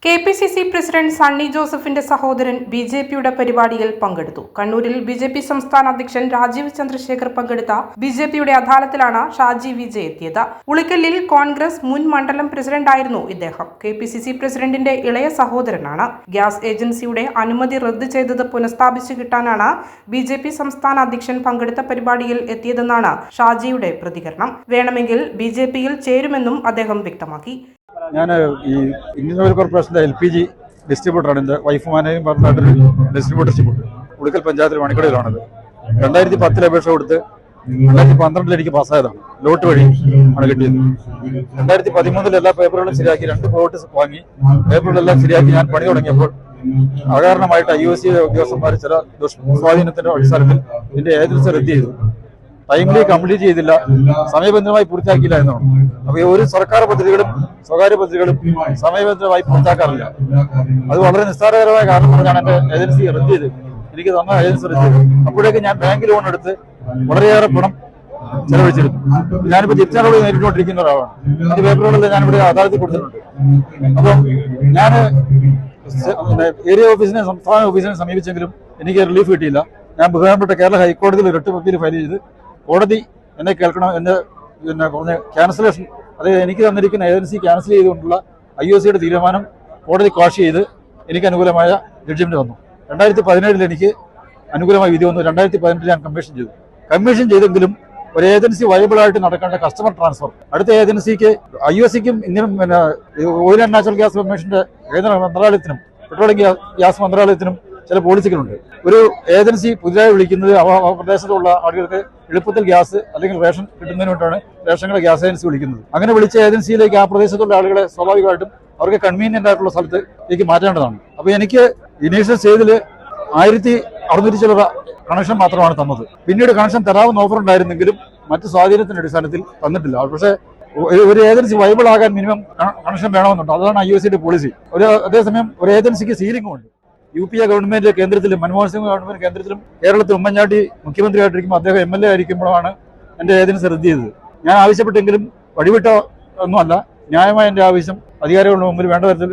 KPCC president Sunny ജോസഫിന്റെ സഹോദരൻ ബിജെപിയുടെ പരിപാടിയിൽ പങ്കെടുത്തു. കണ്ണൂരിൽ ബിജെപി സംസ്ഥാന അധ്യക്ഷൻ രാജീവ് ചന്ദ്രശേഖർ പങ്കെടുത്ത ബിജെപിയുടെ അദാലത്തിലാണ് ഷാജി വിജയ് എത്തിയത്. ഉളിക്കലിൽ കോൺഗ്രസ് മുൻ മണ്ഡലം പ്രസിഡന്റായിരുന്നു ഇദ്ദേഹം. KPCC പ്രസിഡന്റിന്റെ ഇളയ സഹോദരനാണ്. ഗ്യാസ് ഏജൻസിയുടെ അനുമതി റദ്ദ് ചെയ്തത് പുനഃസ്ഥാപിച്ചു കിട്ടാനാണ് ബിജെപി സംസ്ഥാന അധ്യക്ഷൻ പങ്കെടുത്ത പരിപാടിയിൽ എത്തിയതെന്നാണ് ഷാജിയുടെ പ്രതികരണം. വേണമെങ്കിൽ ബിജെപിയിൽ ചേരുമെന്നും അദ്ദേഹം വ്യക്തമാക്കി. ഞാൻ ഈ ഇന്ത്യൻ ഓയിൽ കോർപ്പറേഷൻ്റെ LPG ഡിസ്ട്രിബ്യൂട്ടറാണ്. എൻ്റെ വൈഫുമാനെയും പറഞ്ഞിട്ടൊരു ഡിസ്ട്രിബ്യൂട്ടർഷിപ്പ് ഉണ്ട്. ഉളിക്കൽ പഞ്ചായത്തിൽ മണിക്കടയിലാണത്. 2010 അപേക്ഷ കൊടുത്ത് 2012 എനിക്ക് പാസ്സായതാണ്. ലോട്ട് വഴി ആണ് കിട്ടിയത്. 2013 എല്ലാ പേപ്പറുകളും ശരിയാക്കി 2 പ്ലോട്ട് വാങ്ങി പേപ്പറുകളെല്ലാം ശരിയാക്കി ഞാൻ പണി തുടങ്ങിയപ്പോൾ അകാരണമായിട്ട് IOC ഉദ്യോഗസ്ഥന്മാർ ചില സ്വാധീനത്തിന്റെ അടിസ്ഥാനത്തിൽ ഇതിന്റെ ഏജൻസി റദ്ദ് ചെയ്തു. ടൈംലി കംപ്ലീറ്റ് ചെയ്തില്ല, സമയബന്ധിതമായി പൂർത്തിയാക്കിയില്ല എന്നാണ്. അപ്പൊ ഒരു സർക്കാർ പദ്ധതികളും സ്വകാര്യ പദ്ധതികളും സമയബന്ധിതമായി പൂർത്തിയാക്കാറില്ല. അത് വളരെ നിസ്സാരകരമായ കാരണം പറഞ്ഞാണ് എന്റെ ഏജൻസി റദ്ദ് ചെയ്ത് എനിക്ക് തന്ന ഏജൻസി റദ്ദ് ചെയ്ത്. അപ്പോഴേക്ക് ഞാൻ ബാങ്ക് ലോൺ എടുത്ത് വളരെയേറെ പണം ചെലവഴിച്ചിരുന്നു. ഞാനിപ്പോ തിരിച്ചടവ് നേരിട്ടുകൊണ്ടിരിക്കുന്ന ഒരാളാണ്. എന്റെ പേപ്പറുകളെല്ലാം ഞാനിവിടെ അദാലത്തിൽ കൊടുത്തിട്ടുണ്ട്. അപ്പം ഞാൻ ഏരിയ ഓഫീസിനെ സംസ്ഥാന ഓഫീസിനെ സമീപിച്ചെങ്കിലും എനിക്ക് റിലീഫ് കിട്ടിയില്ല. ഞാൻ ബഹുമാനപ്പെട്ട കേരള ഹൈക്കോടതിയിൽ റിട്ട് അപ്പീൽ ഫയൽ ചെയ്ത് കോടതി എന്നെ കേൾക്കണം എന്ന് പറഞ്ഞ ക്യാൻസലേഷൻ, അതായത് എനിക്ക് തന്നിരിക്കുന്ന ഏജൻസി ക്യാൻസൽ ചെയ്തുകൊണ്ടുള്ള IOCയുടെ തീരുമാനം കോടതി ക്വാഷ് ചെയ്ത് എനിക്ക് അനുകൂലമായ ജഡ്ജ്മെന്റ് വന്നു. 2017 എനിക്ക് അനുകൂലമായ വിധി വന്നു. 2018 ഞാൻ കമ്മീഷൻ ചെയ്തെങ്കിലും ഒരു ഏജൻസി വയബിളായിട്ട് നടക്കേണ്ട കസ്റ്റമർ ട്രാൻസ്ഫർ അടുത്ത ഏജൻസിക്ക് IOCക്കും Indian oil and natural gas കമ്മീഷന്റെ കേന്ദ്ര മന്ത്രാലയത്തിനും പെട്രോളിയം ഗ്യാസ് മന്ത്രാലയത്തിനും ചില പോളിസികളുണ്ട്. ഒരു ഏജൻസി പുതിയതായി വിളിക്കുന്നത് ആ പ്രദേശത്തുള്ള ആളുകൾക്ക് എളുപ്പത്തിൽ ഗ്യാസ് അല്ലെങ്കിൽ റേഷൻ കിട്ടുന്നതിന് വേണ്ടിയാണ് റേഷനുകളെ ഗ്യാസ് ഏജൻസി വിളിക്കുന്നത്. അങ്ങനെ വിളിച്ച ഏജൻസിയിലേക്ക് ആ പ്രദേശത്തുള്ള ആളുകളെ സ്വാഭാവികമായിട്ടും അവർക്ക് കൺവീനിയന്റ് ആയിട്ടുള്ള സ്ഥലത്തേക്ക് മാറ്റേണ്ടതാണ്. അപ്പൊ എനിക്ക് ഇനീഷ്യൽ സ്റ്റേജിൽ 1600 ചില്ലറ കണക്ഷൻ മാത്രമാണ് തന്നത്. പിന്നീട് കണക്ഷൻ തരാവുന്ന ഓഫർ ഉണ്ടായിരുന്നെങ്കിലും മറ്റു സ്വാധീനത്തിന്റെ അടിസ്ഥാനത്തിൽ തന്നിട്ടില്ല. പക്ഷേ ഒരു ഏജൻസി വൈബിൾ ആകാൻ മിനിമം കണക്ഷൻ വേണമെന്നുണ്ട്. അതാണ് IOCയുടെ പോളിസി. അതേസമയം ഒരു ഏജൻസിക്ക് സീലിംഗും ഉണ്ട്. UPA ഗവൺമെന്റ് കേന്ദ്രത്തിലും മൻമോഹൻ സിംഗ് ഗവൺമെന്റ് കേന്ദ്രത്തിലും കേരളത്തിൽ ഉമ്മൻചാണ്ടി മുഖ്യമന്ത്രിയായിട്ടിരിക്കുമ്പോൾ അദ്ദേഹം MLA ആയിരിക്കുമ്പോഴാണ് എന്റെ ഏജൻസി റദ്ദ് ചെയ്തത്. ഞാൻ ആവശ്യപ്പെട്ടെങ്കിലും വഴിവിട്ട ഒന്നുമല്ല, ന്യായമായ എന്റെ ആവശ്യം അധികാരികളുടെ മുമ്പിൽ വേണ്ട തരത്തിൽ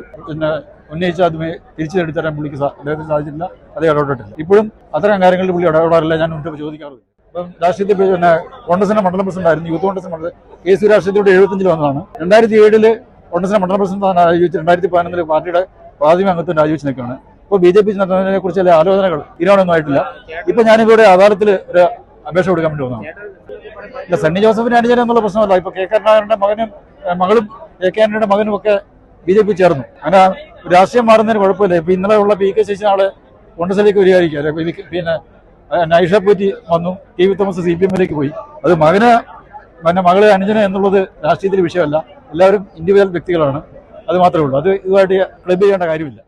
ഉന്നയിച്ച് അത് തിരിച്ചു നേടിത്തരാൻ പുള്ളിക്ക് അദ്ദേഹത്തിന് സാധിച്ചിട്ടില്ല. അതേ ഇടപെട്ടിട്ടില്ല. ഇപ്പോഴും അത്തരം കാര്യങ്ങളിൽ പുള്ളി ഇടപെടാറില്ല. ഞാൻ മുൻപ് ചോദിക്കാറില്ല. ഇപ്പം രാഷ്ട്രീയത്തിൽ കോൺഗ്രസിന്റെ മണ്ഡലം പ്രസിഡന്റ് ആയിരുന്നു. യൂത്ത് കോൺഗ്രസ് മണ്ഡലം KC രാഷ്ട്രീയത്തിലൂടെ 75 വന്നതാണ്. 2007 കോൺഗ്രസിന്റെ മണ്ഡലം പ്രസിഡന്റ് രാജിവെച്ച് 2011 പാർട്ടിയുടെ പ്രാഥമിക അംഗത്വം രാജിവെച്ച് നിൽക്കുകയാണ്. ഇപ്പോൾ BJP നടത്തുന്നതിനെ കുറിച്ച് ചില ആലോചനകൾ തീരുമാനമൊന്നും ആയിട്ടില്ല. ഇപ്പൊ ഞാനിവിടെ അദാലത്തിൽ ഒരു അപേക്ഷ കൊടുക്കാൻ വേണ്ടി വന്നതാണ്. ഇല്ല, സണ്ണി ജോസഫിന് അനുജനം എന്നുള്ള പ്രശ്നമല്ല. ഇപ്പൊ KK ആന്റണിയുടെ മകളും KK ആന്റണിയുടെ മകനും ഒക്കെ BJP ചേർന്നു. അങ്ങനെ രാഷ്ട്രീയം മാറുന്നതിന് കുഴപ്പമില്ല. ഇപ്പൊ ഇന്നലെ ഉള്ള PK ശശി നാളെ കോൺഗ്രസിലേക്ക് വരികയായിരിക്കും. പിന്നെ നൈഷ പൂറ്റി വന്നു, TV തോമസ് CPM-ലേക്ക് പോയി. അത് മകളെ അനുജനം എന്നുള്ളത് രാഷ്ട്രീയത്തിൽ വിഷയമല്ല. എല്ലാവരും ഇൻഡിവിജ്വൽ വ്യക്തികളാണ്. അത് മാത്രമേ ഉള്ളൂ. അത് ഇതുമായിട്ട് ക്ലബ് ചെയ്യേണ്ട കാര്യമില്ല.